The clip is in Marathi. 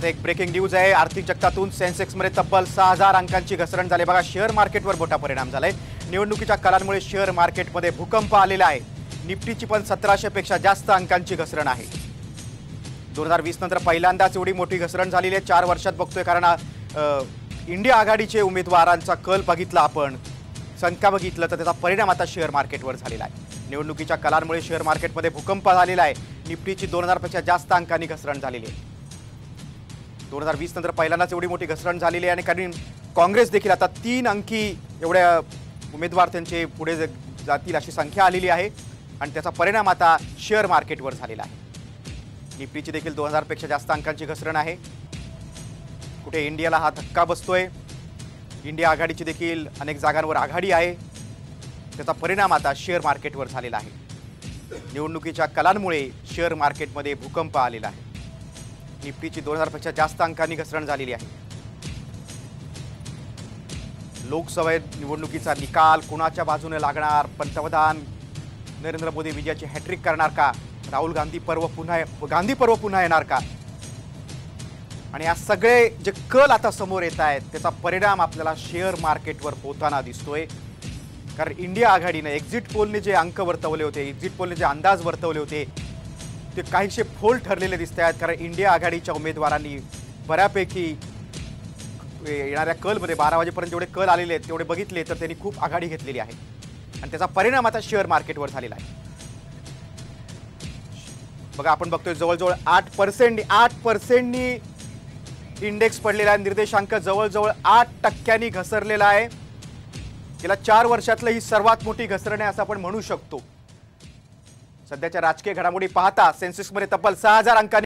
आता एक ब्रेकिंग न्यूज आहे। आर्थिक जगतातून सेन्सेक्समध्ये तब्बल 6000 अंकांची घसरण झाली। बघा, शेअर मार्केटवर मोठा परिणाम झालाय। निवडणुकीच्या काळामुळे शेअर मार्केटमध्ये भूकंप आलेला आहे। निफ्टीची पण 1700 पेक्षा जास्त अंकांची घसरण आहे। 2020 नंतर पहिल्यांदाच एवढी मोठी घसरण झालेली आहे 4 वर्षात बघतोय। कारण इंडिया आघाडीचे उमेदवारांचा कल बघितला, आपण संख्या बघितलं तर त्याचा परिणाम आता शेअर मार्केटवर झालेला आहे। निवडणुकीच्या काळामुळे शेअर मार्केटमध्ये भूकंप झालेला आहे। निफ्टीची 2000 पेक्षा जास्त अंकांनी घसरण झालेली आहे। 2020 नंतर पहिल्यांदाच एवढी मोठी घसरण झालेली आहे आणि कारण काँग्रेस देखील आता 3 अंकी एवढ्या उमेदवार त्यांचे पुढे जातील अशी संख्या आलेली आहे आणि त्याचा परिणाम आता शेअर मार्केटवर झालेला आहे। निफ्टीची देखील 2000 पेक्षा जास्त अंकांची घसरण आहे। कुठे इंडियाला हा धक्का बसतोय। इंडिया आघाडीची देखील अनेक जागांवर आघाडी आहे। त्याचा परिणाम आता शेअर मार्केटवर झालेला आहे। निवडणुकीच्या कलांमुळे शेअर मार्केटमध्ये भूकंप आलेला आहे। निफ्टीची 2000 पेक्षा जास्त अंकांनी घसरण झालेली आहे। लोकसभा निवडणुकीचा निकाल कोणाच्या बाजूने लागणार? पंतप्रधान नरेंद्र मोदी विजयाची हॅट्रिक करणार का? राहुल गांधी पर्व पुन्हा येणार का? आणि या सगळे जे कल आता समोर येत आहेत त्याचा परिणाम आपल्याला शेअर मार्केटवर होताना दिसतोय। कारण इंडिया आघाडीने एक्झिट पोलने जे अंक वर्तवले होते, एक्झिट पोलने जे अंदाज वर्तवले होते ते काहीसे फोल ठरलेले दिसत आहेत। कारण इंडिया आघाडीच्या उमेदवारांनी बऱ्यापैकी येणाऱ्या कलमध्ये 12 वाजेपर्यंत जेवढे कल आलेले आहेत तेवढे बघितले तर त्यांनी खूप आघाडी घेतलेली आहे आणि त्याचा परिणाम आता शेअर मार्केटवर झालेला आहे। बघा, आपण बघतोय जवळजवळ 8% इंडेक्स पडलेला आहे। निर्देशांक जवळजवळ 8% घसरलेला आहे। गेल्या 4 वर्षातलं ही सर्वात मोठी घसरण आहे असं आपण म्हणू शकतो। सध्याच्या राजकीय घडामोडी पाहता सेन्सेक्समध्ये तब्बल 6000 अंकांनी